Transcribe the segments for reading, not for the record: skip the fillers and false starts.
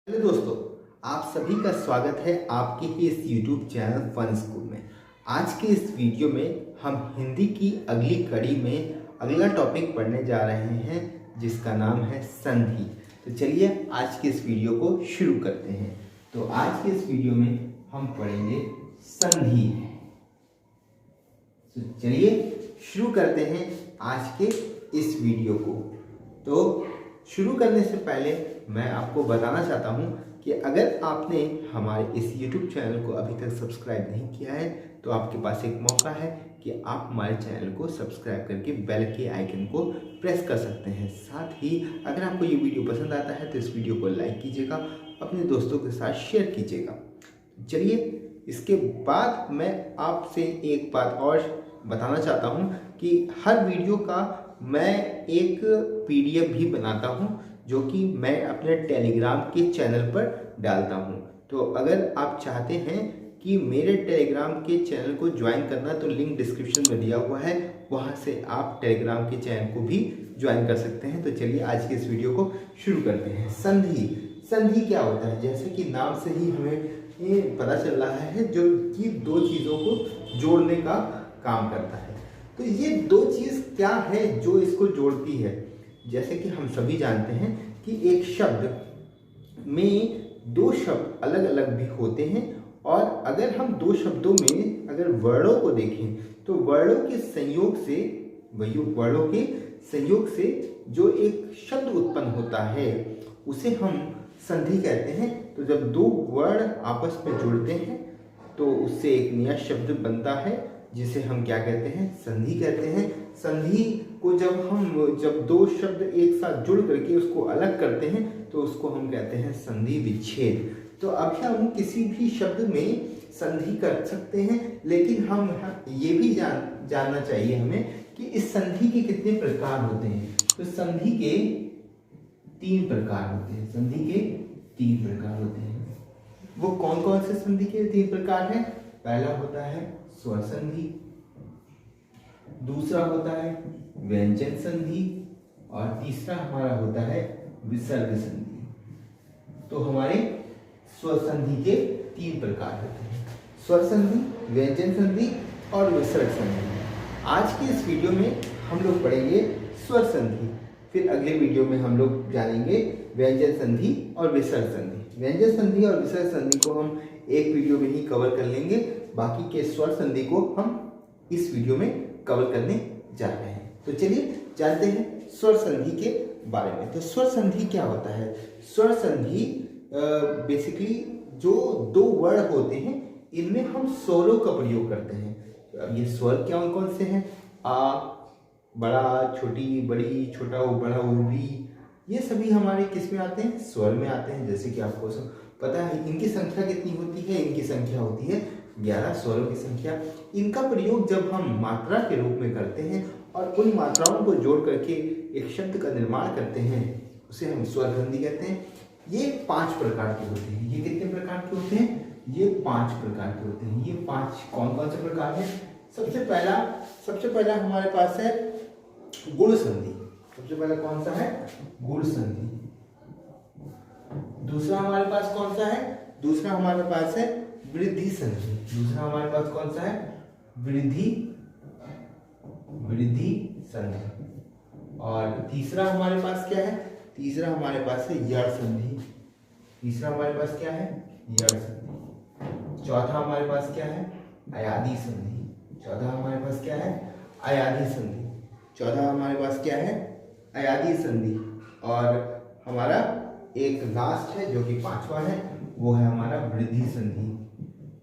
Hello दोस्तों, आप सभी का स्वागत है आपके ही इस YouTube चैनल फन स्कूल में। आज के इस वीडियो में हम हिंदी की अगली कड़ी में अगला टॉपिक पढ़ने जा रहे हैं जिसका नाम है संधि। तो चलिए आज के इस वीडियो को शुरू करते हैं। तो आज के इस वीडियो में हम पढ़ेंगे संधि। तो चलिए शुरू करते हैं आज के इस वीडियो को। तो शुरू करने से पहले मैं आपको बताना चाहता हूं कि अगर आपने हमारे इस YouTube चैनल को अभी तक सब्सक्राइब नहीं किया है तो आपके पास एक मौका है कि आप हमारे चैनल को सब्सक्राइब करके बेल के आइकन को प्रेस कर सकते हैं। साथ ही अगर आपको ये वीडियो पसंद आता है तो इस वीडियो को लाइक कीजिएगा, अपने दोस्तों के साथ शेयर कीजिएगा। चलिए इसके बाद मैं आपसे एक बात और बताना चाहता हूँ कि हर वीडियो का मैं एक PDF भी बनाता हूँ जो कि मैं अपने टेलीग्राम के चैनल पर डालता हूँ। तो अगर आप चाहते हैं कि मेरे टेलीग्राम के चैनल को ज्वाइन करना तो लिंक डिस्क्रिप्शन में दिया हुआ है, वहाँ से आप टेलीग्राम के चैनल को भी ज्वाइन कर सकते हैं। तो चलिए आज के इस वीडियो को शुरू करते हैं। संधि। संधि क्या होता है? जैसे कि नाम से ही हमें ये पता चल रहा है जो कि दो चीज़ों को जोड़ने का काम करता है। तो ये दो चीज़ क्या है जो इसको जोड़ती है? जैसे कि हम सभी जानते हैं कि एक शब्द में दो शब्द अलग अलग भी होते हैं, और अगर हम दो शब्दों में अगर वर्णों को देखें तो वर्णों के संयोग से जो एक शब्द उत्पन्न होता है उसे हम संधि कहते हैं। तो जब दो वर्ण आपस में जुड़ते हैं तो उससे एक नया शब्द बनता है जिसे हम क्या कहते हैं? संधि कहते हैं। संधि को जब दो शब्द एक साथ जुड़ करके उसको अलग करते हैं तो उसको हम कहते हैं संधि विच्छेद। तो अभी हम किसी भी शब्द में संधि कर सकते हैं, लेकिन हम ये भी जानना चाहिए हमें कि इस संधि के कितने प्रकार होते हैं। तो संधि के तीन प्रकार होते हैं। संधि के तीन प्रकार होते हैं। वो कौन कौन से संधि के तीन प्रकार हैं? पहला होता है स्वर संधि, दूसरा होता है व्यंजन संधि, और तीसरा हमारा होता है विसर्ग संधि। तो हमारे स्वर संधि के तीन प्रकार होते हैं: स्वर संधि, व्यंजन संधि और विसर्ग संधि। आज के इस वीडियो में हम लोग पढ़ेंगे स्वर संधि, फिर अगले वीडियो में हम लोग जानेंगे व्यंजन संधि और विसर्ग संधि। व्यंजन संधि और विसर्ग संधि को हम एक वीडियो में ही कवर कर लेंगे, बाकी के स्वर संधि को हम इस वीडियो में कवर करने जा रहे हैं। तो चलिए जानते हैं स्वर संधि के बारे में। तो स्वर संधि क्या होता है? स्वर संधि बेसिकली जो दो वर्ण होते हैं इनमें हम स्वरों का प्रयोग करते हैं। तो अब ये स्वर क्या कौन से हैं? आ, बड़ा, छोटी, बड़ी, छोटा, ओ, बड़ा, ओ, री, ये सभी हमारे किस में आते हैं? स्वर में आते हैं। जैसे कि आपको पता है इनकी संख्या कितनी होती है? इनकी संख्या होती है 11 स्वरों की संख्या। इनका प्रयोग जब हम मात्रा के रूप में करते हैं और उन मात्राओं को जोड़ करके एक शब्द का निर्माण करते हैं उसे हम स्वर संधि कहते हैं। ये 5 प्रकार के होते हैं। ये कितने प्रकार के होते हैं? ये 5 प्रकार के होते हैं। ये 5 कौन कौन से प्रकार हैं? सबसे पहला हमारे पास है गुण संधि। सबसे पहला कौन सा है? गुण संधि। दूसरा हमारे पास कौन सा है? दूसरा हमारे पास है वृद्धि संधि। दूसरा हमारे पास कौन सा है? वृद्धि संधि। और तीसरा हमारे पास क्या है? तीसरा हमारे पास है यड़ संधि। तीसरा हमारे पास क्या है? यड़ संधि। चौथा हमारे पास क्या है? अयादी संधि। चौथा हमारे पास क्या है? अयादी संधि। चौथा हमारे पास क्या है? अयादी संधि। और हमारा एक लास्ट है जो कि 5वां है, वो है हमारा वृद्धि संधि।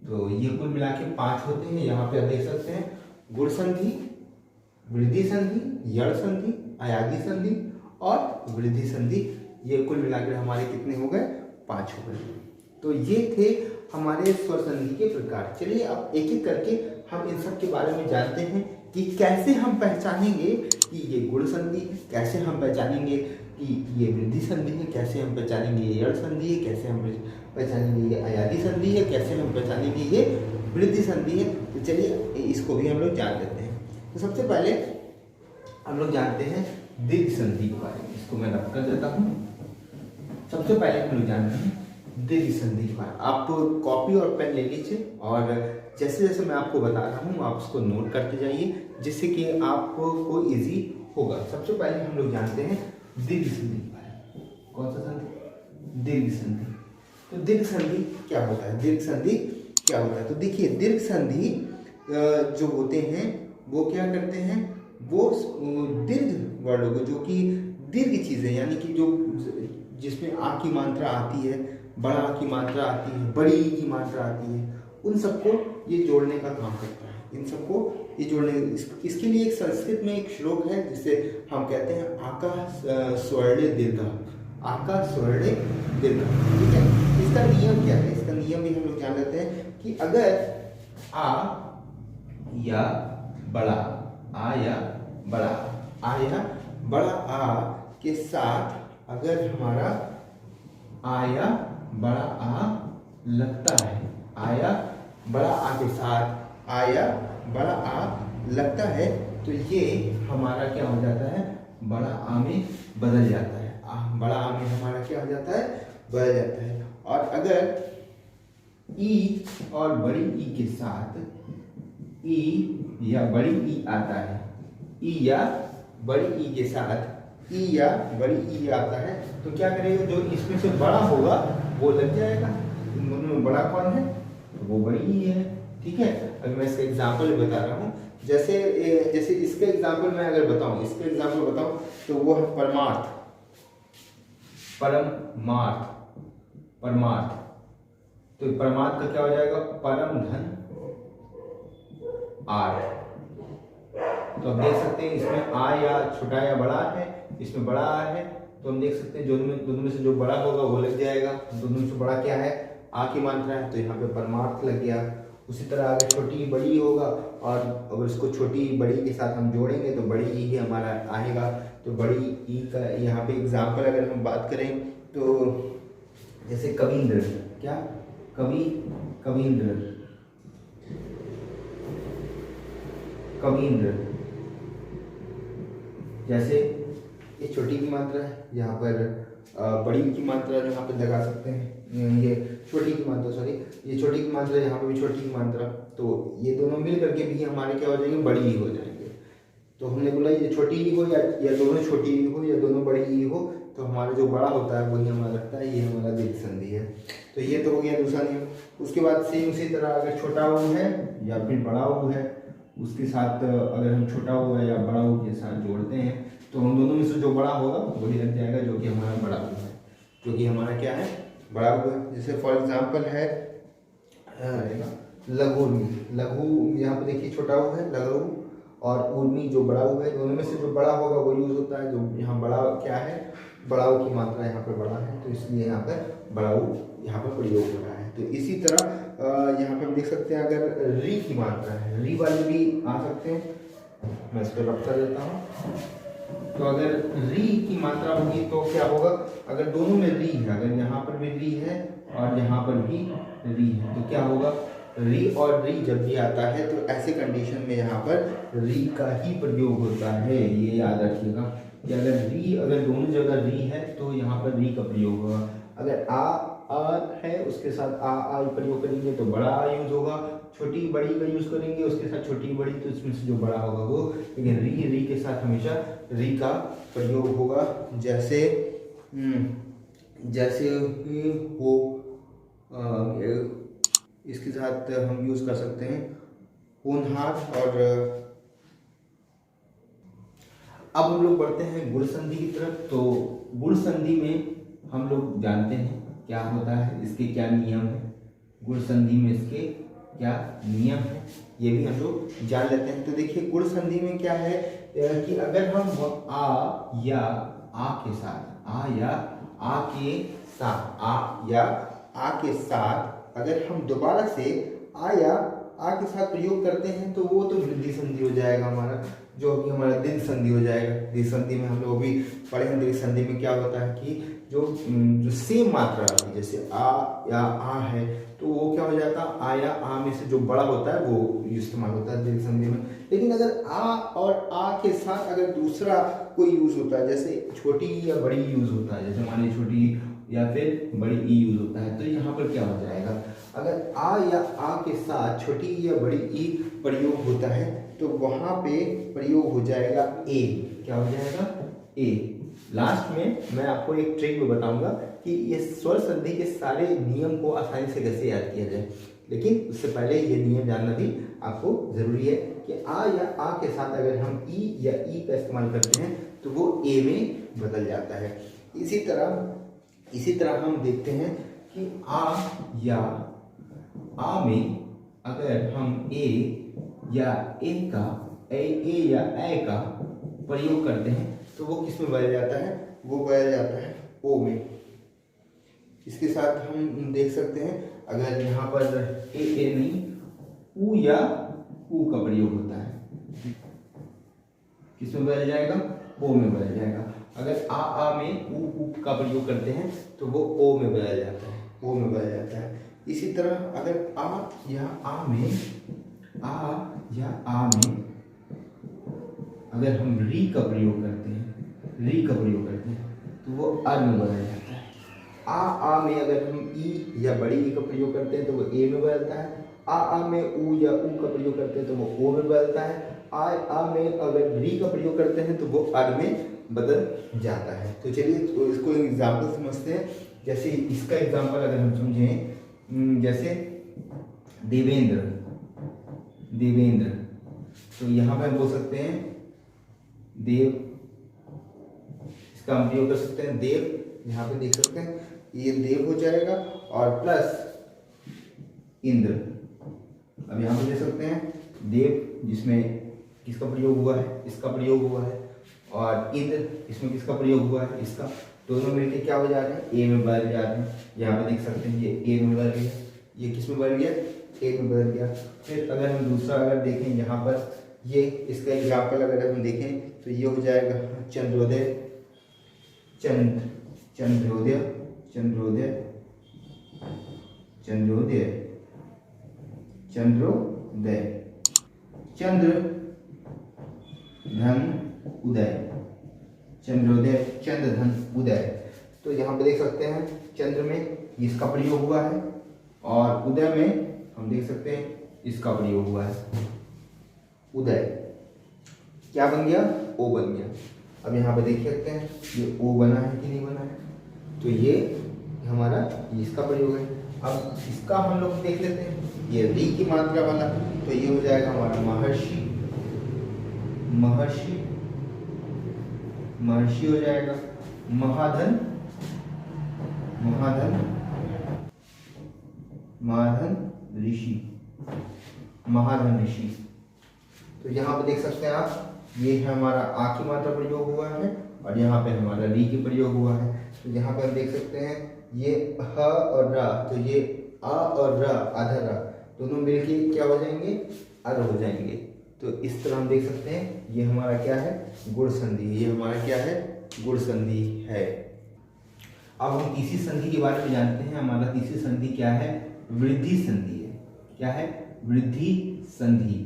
तो ये कुल मिला के 5 होते हैं। यहाँ पे आप देख सकते हैं गुण संधि, वृद्धि संधि, यड़ संधि, अयादी संधि और वृद्धि संधि। ये कुल मिलाकर हमारे कितने हो गए? 5 हो गए। तो ये थे हमारे स्वर संधि के प्रकार। चलिए अब एक एक करके हम इन सब के बारे में जानते हैं कि कैसे हम पहचानेंगे कि ये गुण संधि, कैसे हम पहचानेंगे कि ये वृद्धि संधि है, कैसे हम पहचानेंगे ये यड़ संधि है, कैसे हम पहचानेंगे ये अयादी संधि है, कैसे हम पहचानेंगे ये वृद्धि संधि है। तो चलिए इसको भी हम लोग जान लेते हैं। तो सबसे पहले हम लोग जानते हैं दीर्घ संधि के बारे में। इसको मैं रख कर देता हूँ। सबसे पहले हम लोग जानते हैं दीर्घ संधि के बाद आप कॉपी और पेन ले लीजिए और जैसे जैसे मैं आपको बता रहा हूँ आप उसको नोट करते जाइए, जिससे कि आपको इजी होगा। सबसे पहले हम लोग जानते हैं दीर्घ संधि के बारे में। कौन सा संधि? दीर्घ संधि। तो दीर्घ संधि क्या होता है? दीर्घ संधि क्या होता है? तो देखिए, दीर्घ संधि जो होते हैं वो क्या करते हैं, वो दीर्घ वर्णों को, जो कि दीर्घ चीजें, यानी कि जो जिसमें आ की मात्रा आती है, बड़ा की मात्रा आती है, बड़ी ई की मात्रा आती है, उन सबको ये जोड़ने का काम करता है। इन सबको ये जोड़ने, इसके लिए एक संस्कृत में एक श्लोक है जिसे हम कहते हैं आकाश स्वर्ण दीर्घ। आकाश स्वर्ण दीर्घ, ठीक है। इसका नियम क्या है? इसका नियम भी हम लोग जान लेते हैं कि अगर आ या बड़ा आ या बड़ा आ या बड़ा आ के साथ अगर हमारा आ या बड़ा आ लगता है, आ या बड़ा आ के साथ आ या बड़ा आ लगता है, तो ये हमारा क्या हो जाता है? बड़ा आ में बदल जाता है। बड़ा आ में हमारा क्या हो जाता है? बदल जाता है। और अगर ई और बड़ी ई के साथ ई या बड़ी ई आता है, ई या बड़ी ई के साथ ई या बड़ी ई आता है, तो क्या करेगा? जो इसमें से बड़ा होगा वो लग जाएगा। इन दोनों में बड़ा कौन है? वो बड़ी ई है, ठीक है। अगर मैं इसका एग्जाम्पल बता रहा हूँ, जैसे इसका एग्जाम्पल मैं अगर बताऊं, इसका एग्जाम्पल बताऊं तो वो है परमार्थ। परमार्थ, परमार्थ। तो परमार्थ का क्या हो जाएगा? परम धन आर। तो हम देख सकते हैं इसमें आ या छोटा या बड़ा है, इसमें बड़ा आ है, तो हम देख सकते हैं दोनों में से जो बड़ा होगा वो लग जाएगा। दोनों में से बड़ा क्या है? आ की मात्रा है, तो यहाँ पे परमार्थ लग गया। उसी तरह अगर छोटी बड़ी होगा और अगर इसको छोटी बड़ी के साथ हम जोड़ेंगे तो बड़ी ई हमारा आएगा। तो बड़ी ई का यहाँ पे एग्जाम्पल अगर हम बात करें तो जैसे कविंद्र, क्या? कविंद्र, कविंद्र। जैसे ये छोटी की मात्रा है, यहाँ पर बड़ी की मात्रा यहाँ पे लगा सकते हैं। ये छोटी की मात्रा, सॉरी, ये छोटी की मात्रा, यहाँ पे भी छोटी की मात्रा, तो ये दोनों मिल करके भी हमारे क्या हो जाएंगे? बड़ी ही हो जाएंगे। तो हमने बोला ये छोटी ही हो या दोनों छोटी ही हो या दोनों बड़ी ही हो, तो हमारा जो बड़ा होता है वही हमारा लगता है, ये हमारा दीर्घ संधि है। तो ये तो हो गया दूसरा नियम। उसके बाद सेम उसी तरह अगर छोटा ऊ है या फिर बड़ा ऊ है, उसके साथ अगर हम छोटा ऊ है या बड़ा ऊ के साथ जोड़ते हैं तो हम दोनों में से जो बड़ा होगा वही लग जाएगा, जो कि हमारा बड़ा ऊ है, जो कि हमारा क्या है? बड़ा ऊ है। जैसे फॉर एग्जाम्पल है लघु उर्मी। लघु, यहाँ पे देखिए छोटा ऊ है लघु, और उर्मी जो बड़ा ऊ है, दोनों में से जो बड़ा होगा वो यूज होता है। जो यहाँ बड़ा क्या है? बड़ा ऊ की मात्रा यहाँ पे बड़ा है, तो इसलिए यहाँ पर बड़ा ऊ यहाँ पर प्रयोग हो रहा है। तो इसी तरह यहाँ पे हम देख सकते हैं अगर री की मात्रा है, री वाले भी आ सकते हैं। मैं इस पर रब कर देता हूँ। तो अगर री की मात्रा होगी तो क्या होगा? अगर दोनों में री है, अगर यहाँ पर भी री है और यहाँ पर भी री है, तो क्या होगा? री और री जब भी आता है तो ऐसे कंडीशन में यहाँ पर री का ही प्रयोग होता है। ये याद रखिएगा कि अगर दोनों जगह री है तो यहाँ पर री का प्रयोग होगा। अगर आ है उसके साथ आ प्रयोग करेंगे तो बड़ा आ यूज होगा। छोटी बड़ी का यूज करेंगे उसके साथ छोटी बड़ी, तो इसमें से जो बड़ा होगा वो, लेकिन री के साथ हमेशा री का प्रयोग होगा। जैसे हो, इसके साथ हम यूज कर सकते हैं होनहार। और अब हम लोग बढ़ते हैं गुण संधि की तरफ। तो गुण संधि में हम लोग जानते हैं क्या होता है, इसके क्या नियम है, गुण संधि में इसके क्या नियम है, ये भी हम लोग जान लेते हैं। तो देखिए गुण संधि में क्या है कि अगर हम आ या आ के साथ अगर हम दोबारा से आ या आ के साथ प्रयोग करते हैं तो वो तो वृद्धि संधि हो जाएगा हमारा, जो कि हमारा दीर्घ संधि हो जाएगा। दीर्घ संधि में हम लोग भी पढ़े हैं। दीर्घ संधि में क्या होता है कि जो सेम मात्रा है, जैसे आ या आ है तो वो क्या हो जाता है? आ या आ में से जो बड़ा होता है वो इस्तेमाल होता है दीर्घ संधि में। लेकिन अगर आ और आ के साथ अगर दूसरा कोई यूज होता है, जैसे छोटी या बड़ी यूज होता है, जैसे मान लीजिए छोटी या फिर बड़ी ई यूज होता है। तो यहाँ पर क्या हो जाएगा, अगर आ या आ के साथ छोटी या बड़ी ई प्रयोग होता है तो वहाँ पे प्रयोग हो जाएगा ए। क्या हो जाएगा, ए। लास्ट में मैं आपको एक ट्रिक भी बताऊंगा कि ये स्वर संधि के सारे नियम को आसानी से कैसे याद किया जाए, लेकिन उससे पहले ये नियम जानना भी आपको जरूरी है कि आ या आ के साथ अगर हम ई या ई का इस्तेमाल करते हैं तो वो ए में बदल जाता है। इसी तरह हम देखते हैं कि आ या आ में अगर हम ए या ए का ए या ए का प्रयोग करते हैं तो वो किस में बदल जाता है, वो बदल जाता है ओ में। इसके साथ हम देख सकते हैं अगर यहाँ पर ए नहीं ऊ या ऊ का प्रयोग होता है, किस में बदल जाएगा, ओ में बदल जाएगा। अगर आ में ऊ का प्रयोग करते हैं तो वो ओ में बदल जाता है, ओ में बदल जाता है। इसी तरह अगर आ या आ में अगर हम री का प्रयोग करते हैं तो वो अर में बदल जाता है। आ में अगर हम ई या बड़ी ई का प्रयोग करते हैं तो वो ए में बदलता है। आ में ऊ या ऊ का प्रयोग करते हैं तो वो ओ में बदलता है। आ में अगर री का प्रयोग करते हैं तो वो अर में बदल जाता है। तो चलिए तो इसको एग्जाम्पल समझते हैं। जैसे इसका एग्जाम्पल अगर हम समझें, जैसे देवेंद्र, तो यहाँ पे हम बोल सकते हैं देव, इसका हम प्रयोग कर सकते हैं देव। यहाँ पे देख सकते हैं ये देव हो जाएगा और प्लस इंद्र। अब यहाँ पे देख सकते हैं देव जिसमें किसका प्रयोग हुआ है, इसका प्रयोग हुआ है, और इंद्र इसमें किसका प्रयोग हुआ है, इसका। दोनों मिलकर क्या हो जा रहे हैं, ए में बदल जा रहे हैं। यहाँ पे देख सकते हैं ये ए में बदल गया, ये किस में बदल गया, ए में बदल गया। फिर अगर हम दूसरा अगर देखें यहाँ पर, ये इसका एग्जाम्पल अगर हम देखें तो ये हो जाएगा चंद्रोदय, चंद्रोदय चंद्र धन उदय, चंद्रोदय चंद्र धन उदय। तो यहाँ पे देख सकते हैं चंद्र में इसका प्रयोग हुआ है और उदय में हम देख सकते हैं इसका प्रयोग हुआ है। उदय क्या बन गया, ओ बन गया। अब यहाँ पे देख सकते हैं ये ओ बना है कि नहीं बना है, तो ये हमारा इसका प्रयोग है। अब इसका हम लोग देख लेते हैं, ये री की मात्रा वाला, तो ये हो जाएगा हमारा महर्षि हो जाएगा। महाधन ऋषि। तो यहाँ पे देख सकते हैं आप, ये है हमारा आ की मात्रा प्रयोग हुआ है और यहाँ पे हमारा री की प्रयोग हुआ है। तो यहाँ पे हम देख सकते हैं ये ह और रा, तो ये आ और रा, आधा रा, दोनों मिलके क्या हो जाएंगे, अर हो जाएंगे। तो इस तरह हम देख सकते हैं ये हमारा क्या है, गुण संधि। ये हमारा क्या है, गुण संधि है। अब हम तीसरी संधि के बारे में जानते हैं। हमारा तीसरी संधि क्या है, वृद्धि संधि है। क्या है, वृद्धि संधि।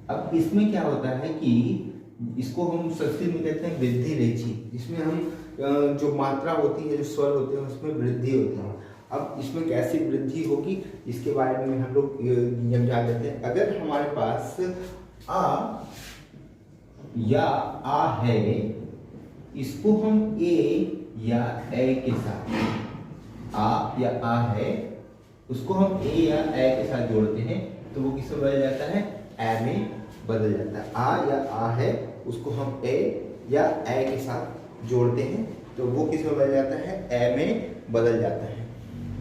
अब इसमें क्या होता है कि इसको हम संस्कृत में कहते हैं वृद्धि रेचि, जिसमें हम जो मात्रा होती है, जो स्वर होते हैं, उसमें वृद्धि होती है। अब इसमें कैसी वृद्धि होगी इसके बारे में हम लोग नियम जान लेते हैं। अगर हमारे पास आ या आ है, इसको हम ए या ए के साथ, आ या आ है उसको हम ए या ए के साथ जोड़ते हैं तो वो किसमें बदल जाता है, ए में बदल जाता है। आ या आ है उसको हम ए या ए के साथ जोड़ते हैं तो वो किस में बदल जाता है, ए में बदल जाता है।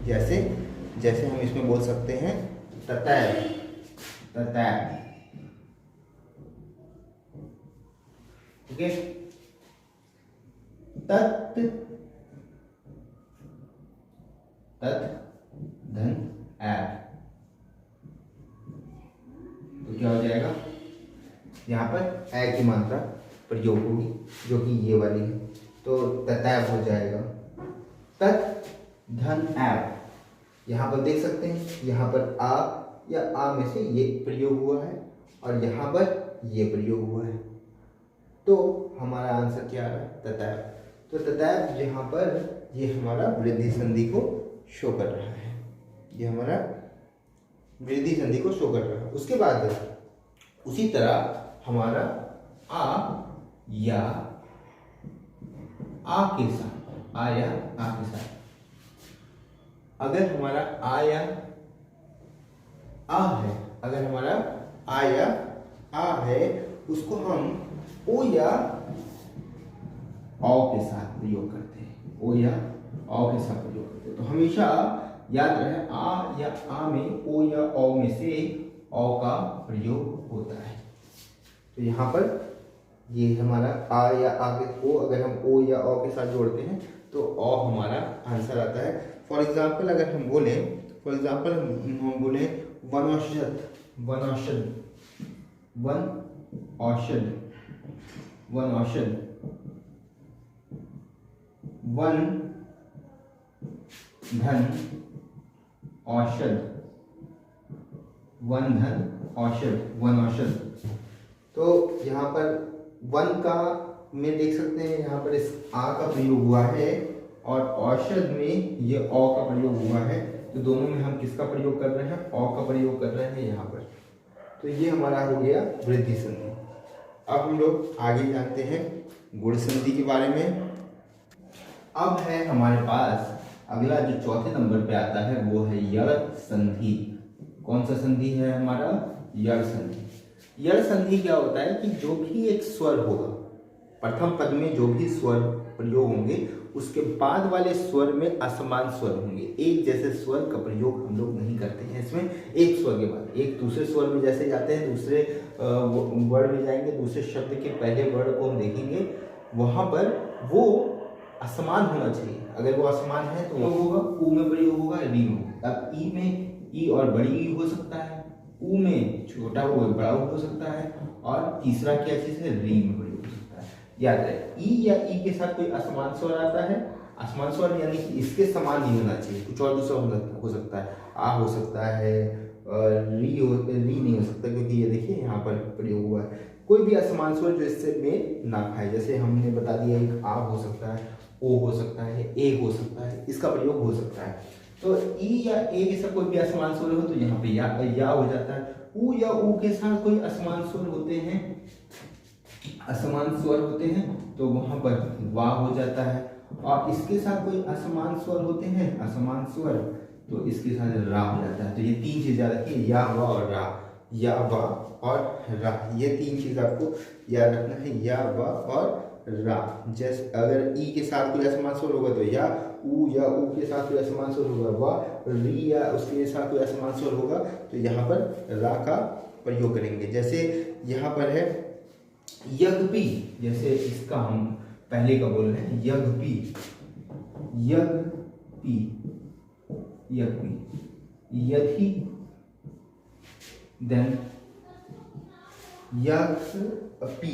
जैसे हम इसमें बोल सकते हैं ततैव, ठीक है। तत् धन ऐव, तो क्या हो जाएगा, यहाँ पर ए की मात्रा प्रयोग होगी जो कि ये वाली है, तो ततैव हो जाएगा। तत् धन ऐव, यहाँ पर देख सकते हैं यहाँ पर आ या आ में से ये प्रयोग हुआ है और यहाँ पर ये प्रयोग हुआ है, तो हमारा आंसर क्या आ रहा है, ततैव। तो ततैव यहाँ पर ये हमारा वृद्धि संधि को शो कर रहा है, ये हमारा वृद्धि संधि को शो कर रहा है। उसके बाद उसी तरह हमारा आ या आ के साथ, आ या आ के साथ, अगर हमारा आ या आ है, अगर हमारा आ या आ है, उसको हम ओ या औ के साथ प्रयोग करते हैं, ओ या औ के साथ प्रयोग करते हैं। तो हमेशा याद रहे आ या आ में ओ या औ में से औ का प्रयोग होता है। तो यहाँ पर ये हमारा आ या आ के ओ, अगर हम ओ या औ के साथ जोड़ते हैं तो औ हमारा आंसर आता है। फॉर एग्जाम्पल अगर हम बोले, फॉर एग्जाम्पल हम बोले वनौषध, वनौषध, वन औषध, वन औषध, वन धन औषध, वन धन औषध, वन औषध। तो यहाँ पर वन का में देख सकते हैं, यहाँ पर इस आ का प्रयोग हुआ है और औषध में ये औ का प्रयोग हुआ है। तो दोनों में हम किसका प्रयोग कर रहे हैं? औ का प्रयोग कर रहे हैं यहाँ पर। तो ये हमारा हो गया वृद्धि संधि। अब हम लोग आगे जानते हैं गुण संधि के बारे में। अब है हमारे पास अगला जो चौथे नंबर पे आता है वो है यड़ संधि। कौन सा संधि है हमारा? यड़ संधि। यड़ संधि क्या होता है कि जो भी एक स्वर होगा, प्रथम पद में जो भी स्वर प्रयोग होंगे उसके बाद वाले स्वर में असमान स्वर होंगे। एक जैसे स्वर का प्रयोग हम लोग नहीं करते हैं इसमें। एक स्वर के बाद एक दूसरे स्वर में जैसे जाते हैं, दूसरे वर्ड में जाएंगे, दूसरे शब्द के पहले वर्ड को हम देखेंगे, वहां पर वो असमान होना चाहिए। अगर वो असमान है तो वो होगा ऊ में प्रयोग होगा, री में होगा। अब ई में ई और बड़ी ई हो सकता है, ऊ में छोटा वो बड़ा हो सकता है, और तीसरा क्या चीज है? री में प्रयोग हो सकता है। याद रहे ई या ई के साथ कोई असमान स्वर आता है, असमान स्वर यानी कि इसके समान नहीं होना चाहिए, कुछ और दूसरा हो सकता है, आ हो सकता है, री नहीं हो सकता, क्योंकि ये देखिए यहाँ पर प्रयोग हुआ है। कोई भी असमान स्वर जो इससे मेल ना खाए, जैसे हमने बता दिया एक आ हो सकता है, ओ हो सकता है, ए हो सकता है, इसका प्रयोग हो सकता है। तो ई या ए के साथ कोई भी असमान स्वर हो तो यहाँ पे या हो जाता है। ऊ या ऊ के साथ कोई असमान स्वर होते हैं, असमान स्वर होते हैं तो वहां पर वाह हो जाता है। और इसके साथ कोई असमान स्वर होते हैं, असमान स्वर, तो इसके साथ रा हो जाता है। तो ये तीन चीज याद रखिए, या वा और रा, या वा और रा, ये तीन चीज आपको याद रखना है, या वा और रा। जैसे अगर ई के साथ कोई असमान स्वर होगा तो या ऊ के साथ कोई असमान स्वर होगा वा, री या उसके साथ कोई असमान स्वर होगा तो यहाँ पर रा का प्रयोग करेंगे। जैसे यहाँ पर है यज्ञपी, जैसे इसका हम पहले का बोल रहे हैं यज्ञपी, यज्ञपी, यज्ञपी, यदि, देन यज्ञपी,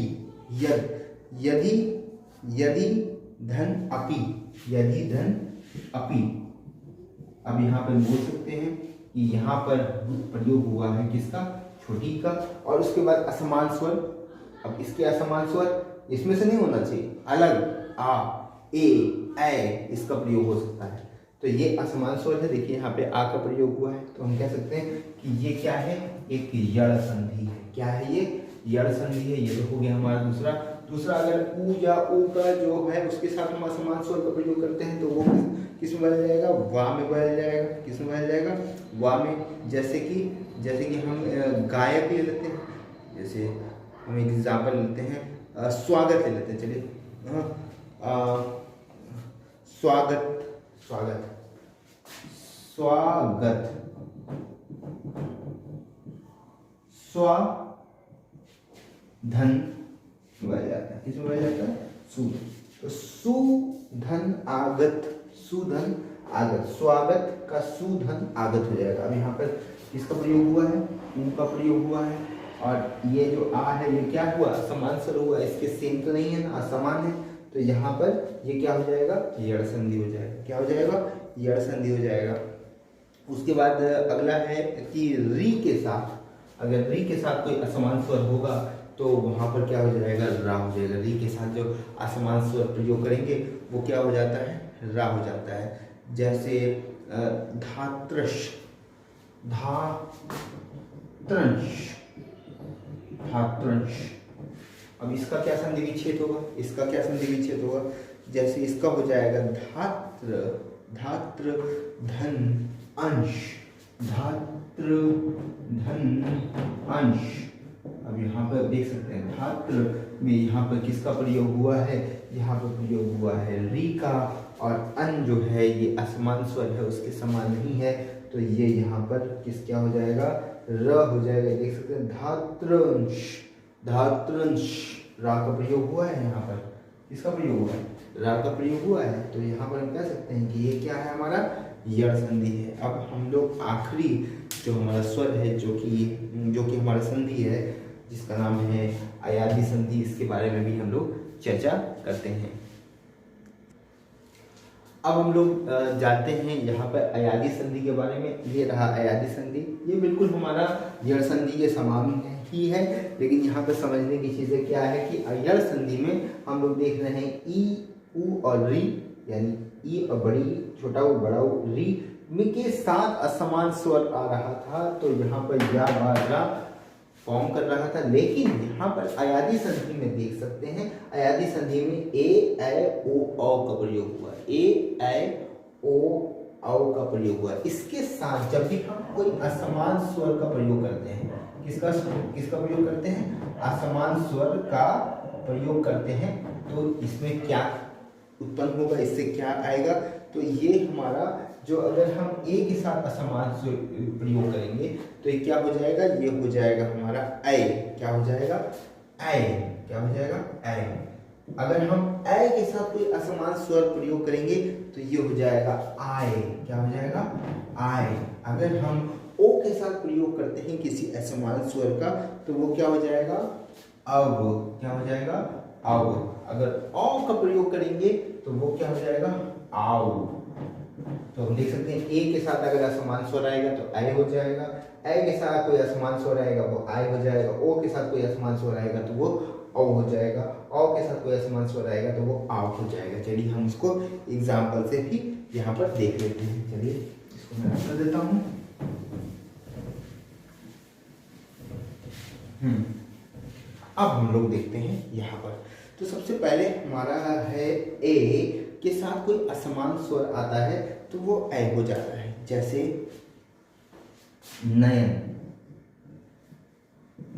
यदि, यदि धन अपि, यदि धन अपि। अब यहाँ पर बोल सकते हैं कि यहाँ पर प्रयोग हुआ है किसका? छोटी का, और उसके बाद असमान स्वर। अब इसके असमान स्वर इसमें से नहीं होना चाहिए, अलग आ, ए, इसका प्रयोग हो सकता है। तो ये असमान स्वर है, देखिए यहाँ पे आ का प्रयोग हुआ है, तो हम कह सकते हैं कि ये क्या है? एक यड़ संधि है। क्या है ये? यड़ संधि है। ये तो हो गया हमारा दूसरा। अगर ऊ या ऊ का जो है उसके साथ हम असमान स्वर का प्रयोग करते हैं तो वो किस में बदल जाएगा? वा में बदल जाएगा। किस में बदल जाएगा? वा में। जैसे कि हम गायक ले लेते हैं, जैसे हम एक एग्जाम्पल लेते हैं, स्वागत ले लेते हैं। चलिए स्वागत, स्वागत, स्वागत, स्वा धन बदल जाता है। किसमें बदल जाता है? सु। तो सुधन आगत, सुधन आगत, स्वागत का सुधन आगत हो जाएगा। अब यहाँ पर किसका प्रयोग हुआ है? ऊ का प्रयोग हुआ है, और ये जो आ है ये क्या हुआ? असमान स्वर हुआ, इसके सेम तो नहीं है ना, असमान है, तो यहाँ पर ये क्या हो जाएगा? यड़ संधि हो जाएगा। क्या हो जाएगा? यड़ संधि हो जाएगा। उसके बाद अगला है कि री के साथ, अगर री के साथ कोई असमान स्वर होगा तो वहां पर क्या हो जाएगा? रा हो जाएगा। री के साथ जो असमान स्वर प्रयोग करेंगे वो क्या हो जाता है? रा हो जाता है। जैसे धात्रश, धात्रंश, धात्रंश। अब इसका क्या संधि विच्छेद होगा, इसका क्या संधि विच्छेद होगा? जैसे इसका हो जाएगा धात्र, धात्र धन अंश, धात्र धन अंश। अब यहाँ पर देख सकते हैं धात्र में यहाँ पर किसका प्रयोग हुआ है? यहाँ पर प्रयोग हुआ है री का, और अन जो है ये असमान स्वर है, उसके समान नहीं है, तो ये यहाँ पर किस क्या हो जाएगा? र हो जाएगा। देख सकते हैं धात्रंश, धात्रंश, रा का प्रयोग हुआ है यहाँ पर। किसका प्रयोग हुआ है? रा का प्रयोग हुआ है। तो यहाँ पर हम कह सकते हैं कि ये क्या है? हमारा यड़ संधि है। अब हम लोग आखिरी जो हमारा स्वर है, जो कि हमारा संधि है, जिसका नाम है अयादी संधि, इसके बारे में भी हम लोग चर्चा करते हैं। अब हम लोग जानते हैं यहाँ पर अयादी संधि के बारे में। ये रहा अयादी संधि, ये बिल्कुल हमारा यड़ संधि के समान ही है, लेकिन यहाँ पर समझने की चीज़ें क्या है कि यड़ संधि में हम लोग देख रहे हैं ई, उ और री, यानी ई और बड़ी, छोटा उ, बड़ा उ, री में के साथ असमान स्वर आ रहा था, तो यहाँ पर या बा रा फॉर्म कर रहा था। लेकिन यहाँ पर अयादी संधि में देख सकते हैं, अयादी संधि में ए, ऐ, ओ, औ का प्रयोग हुआ। ए, ऐ, ओ, औ का प्रयोग हुआ। इसके साथ जब भी हम कोई असमान स्वर का प्रयोग करते हैं, किसका प्रयोग करते हैं? असमान स्वर का प्रयोग करते हैं, तो इसमें क्या उत्पन्न होगा? इससे क्या आएगा? तो ये हमारा जो, अगर हम ए के साथ असमान स्वर प्रयोग करेंगे तो ये क्या हो जाएगा? ये हो जाएगा हमारा ऐ। क्या हो जाएगा? ऐ। क्या हो जाएगा? ऐ। अगर हम ऐ के साथ कोई असमान स्वर प्रयोग करेंगे तो ये हो जाएगा आय। क्या हो जाएगा? आय। अगर हम ओ के साथ प्रयोग करते हैं किसी असमान स्वर का, तो वो क्या हो जाएगा? अव। क्या हो जाएगा? अव। अगर औ का प्रयोग करेंगे तो वो क्या हो जाएगा? आव। तो हम देख सकते हैं ए के साथ अगर असमान स्वर आएगा तो ऐ हो जाएगा, ऐ के साथ कोई असमान स्वर आएगा वो आय हो जाएगा, ओ के साथ कोई असमान स्वर आएगा तो वो औ हो जाएगा, औ के साथ कोई असमान स्वर आएगा तो वो आव हो जाएगा। चलिए हम इसको एग्जाम्पल से भी यहाँ पर देख लेते हैं। चलिए इसको मैं रख देता हूँ। अब हम लोग देखते हैं यहाँ पर, तो सबसे पहले हमारा है ए के साथ कोई असमान स्वर आता है तो वो ऐ हो जाता है। जैसे नयन,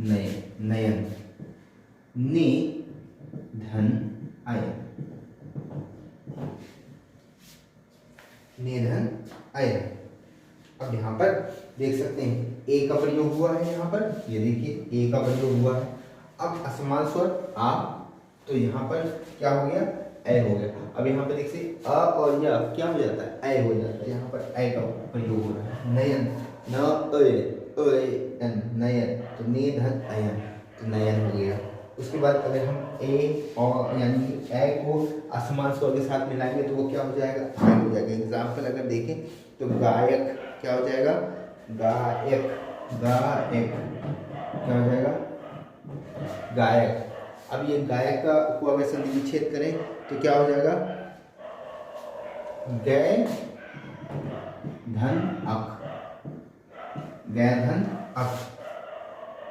नयन, नयन, ने धन अयन, ने धन अयन। अब यहाँ पर देख सकते हैं ए का प्रयोग हुआ है, यहाँ पर ये देखिए ए का प्रयोग हुआ है। अब असमान स्वर आ, तो यहाँ पर क्या हो गया? ऐ हो गया। अब यहाँ पे देखिए अ और य क्या हो जाता है? ऐ हो जाता है। यहाँ पर ऐ का प्रयोग हो रहा है। नयन, न अयन, नयन, तो ने धन अयन, तो नयन हो गया। उसके बाद अगर हम ए और यानी ऐ को असमान स्वर के साथ मिलाएंगे तो वो क्या हो जाएगा? ऐ हो जाएगा। एग्जाम्पल अगर देखें तो गायक क्या हो जाएगा? गायक, गायक क्या हो जाएगा? गायक। अब ये गायक का को अगर संधि विच्छेद करें तो क्या हो जाएगा? गै धन अक, गै धन अक।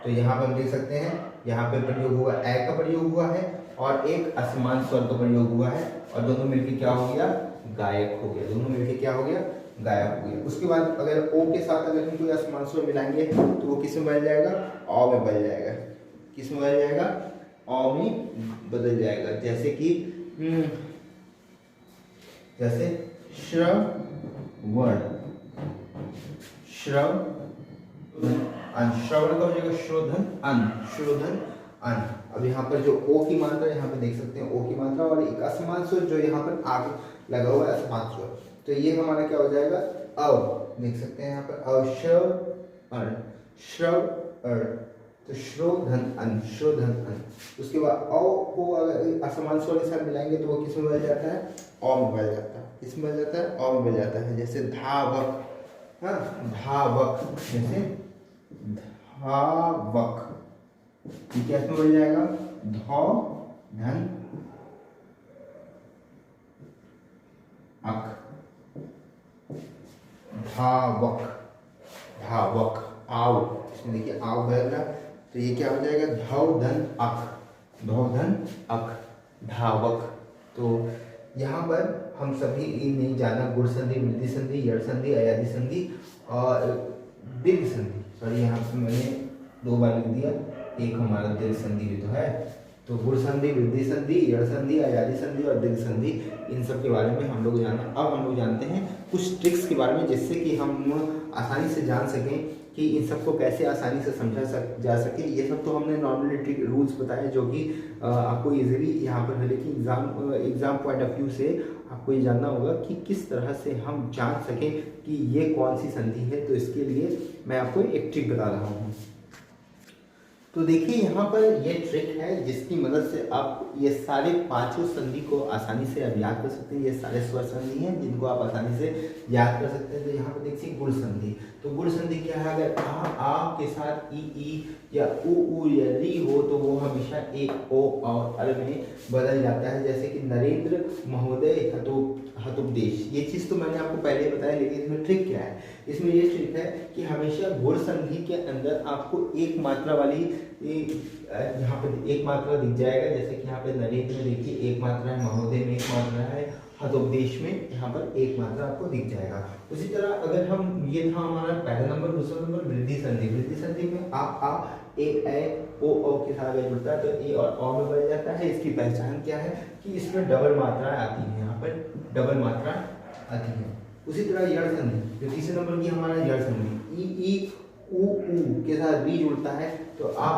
तो यहाँ पर हम देख सकते हैं, यहाँ पे प्रयोग हुआ ऐ का प्रयोग हुआ है और एक असमान स्वर का प्रयोग हुआ है, और दोनों मिलकर क्या हो गया? गायक हो गया। दोनों मिलकर क्या हो गया? गायक हो गया। उसके बाद अगर ओ के साथ अगर हम कोई असमान स्वर मिलाएंगे तो वो किस में बदल जाएगा? औ में बदल जाएगा। किस में बदल जाएगा? औ में बदल जाएगा। जैसे कि जैसे श्रवण, श्रवण, श्रवण का हो जाएगा श्रोधन अन, श्रोधन अन। अब यहाँ पर जो ओ की मात्रा यहाँ पे देख सकते हैं, ओ की मात्रा और एक असमान स्वर जो यहाँ पर आगे लगा हुआ है असमान स्वर, तो ये हमारा क्या हो जाएगा? अव। देख सकते हैं यहाँ पर अश्रवण, श्रवण, तो श्रोधन अन, श्रोधन अन। उसके बाद औ को अगर असमान स्वर के साथ मिलाएंगे तो वो किस में बदल जाता है? औ में बदल जाता है। किस में बदल जाता है? औ में बदल जाता है। जैसे धावक, हाँ, धावक, जैसे धावक, ये क्या इसमें बदल जाएगा? धौ धन अक, धावक, धावक, आव, इसमें देखिए आव बदल रहा, तो ये क्या हो जाएगा, धव धन अक, धव धन अक, धावक। तो यहाँ पर हम सभी ने जाना गुण संधि, वृद्धि संधि, यड़ संधि, अयादि संधि और दीर्घ संधि। सॉरी, यहाँ पे मैंने 2 बार लिख दिया, एक हमारा दीर्घ संधि भी तो है। तो गुण संधि, वृद्धि संधि, यड़ संधि, अयादि संधि और दीर्घ संधि, इन सब के बारे में हम लोग जाना। अब हम लोग जानते हैं कुछ ट्रिक्स के बारे में, जिससे कि हम आसानी से जान सकें कि इन सबको कैसे आसानी से समझा जा सके। ये सब तो हमने नॉर्मली ट्रिक रूल्स बताए जो कि आपको इजीली यहाँ पर है, लेकिन एग्जाम पॉइंट ऑफ व्यू से आपको ये जानना होगा कि किस तरह से हम जान सकें कि ये कौन सी संधि है। तो इसके लिए मैं आपको एक ट्रिक बता रहा हूँ। तो देखिए यहाँ पर ये ट्रिक है जिसकी मदद से आप ये सारे 5 संधि को आसानी से अब याद कर सकते हैं। ये सारे स्वर संधि हैं जिनको आप आसानी से याद कर सकते हैं। तो यहाँ पर देखिए गुण संधि, तो गुण संधि क्या है, अगर आ के साथ ई या उ या री हो तो वो हमेशा एक ओ और अल में बदल जाता है। जैसे कि नरेंद्र महोदय हतोपदेश, ये चीज़ तो मैंने आपको पहले बताया, लेकिन इसमें ट्रिक क्या है, इसमें ये ट्रिक है कि हमेशा गुण संधि के अंदर आपको एक मात्रा वाली, यहाँ पे एक मात्रा दिख जाएगा। जैसे कि यहाँ पे नरेंद्र में देखिए एक मात्रा है, महोदय में एक मात्रा है, हतोपदेश में यहाँ पर एक मात्रा आपको दिख जाएगा। उसी तरह अगर हम, ये था हमारा पहला नंबर। दूसरा नंबर वृद्धि संधि। वृद्धि संधि में आ ए ओ के साथ जुड़ता है, तो ए और ओ में बदल जाता है। इसकी पहचान क्या है कि इसमें डबल मात्राएं आती हैं, यहाँ पर डबल मात्रा आती है। उसी तरह यड़ संधि, जो तीसरे नंबर की हमारा यड़ संधि, ई उ के साथ री जुड़ता है, तो आ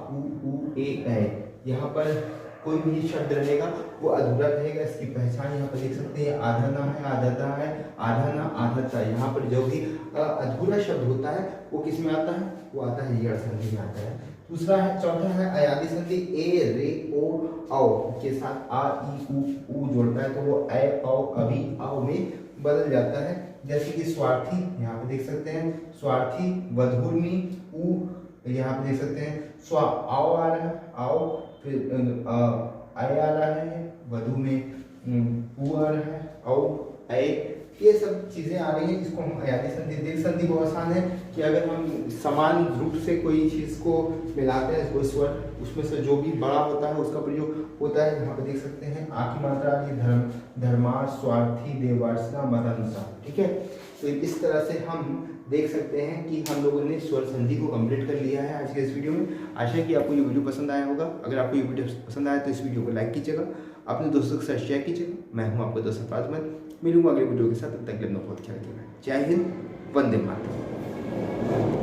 उ ए, यहाँ पर कोई भी शब्द रहेगा वो अधूरा रहेगा। इसकी पहचान यहाँ पर देख सकते हैं, आधा ना है, आधाता है, आधा ना आधाता। यहाँ पर जो भी अधूरा शब्द होता है वो किस में आता है, वो आता है यड़ संधि में आता है। दूसरा है, चौथा है अयादि संधि। ए रे ओ औ के साथ आ ई उ जोड़ता है, तो वो ए औ अभी आओ में बदल जाता है। जैसे कि स्वार्थी, यहाँ पे देख सकते हैं स्वार्थी, वधूर्मी उ, यहाँ पे देख सकते हैं स्वा आओ आ रहा है, आओ, फिर आय आ रहा है, वधु में उ आ रहा है, औ ऐ, ये सब चीज़ें आ रही हैं। इसको हम अयादि संधि। दीर्घ संधि बहुत आसान है कि अगर हम समान रूप से कोई चीज़ को मिलाते हैं, कोई स्वर, उसमें से जो भी बड़ा होता है उसका प्रयोग होता है। यहाँ पे देख सकते हैं आ की मात्रा आ रही है, धर्मार, स्वार्थी, देवार्चना, मदनसा। ठीक है, तो इस तरह से हम देख सकते हैं कि हम लोगों ने स्वर संधि को कंप्लीट कर लिया है आज के इस वीडियो में। आशा है कि आपको ये वीडियो पसंद आया होगा। अगर आपको ये वीडियो पसंद आया तो इस वीडियो को लाइक कीजिएगा, अपने दोस्तों के साथ शेयर कीजिएगा। मैं हूँ आपका दोस्त फाज़िल, मिलूंगा अगले वीडियो के साथ। तब तक के लिए अपना बहुत ख्याल रखिएगा। जय हिंद, वंदे मातरम।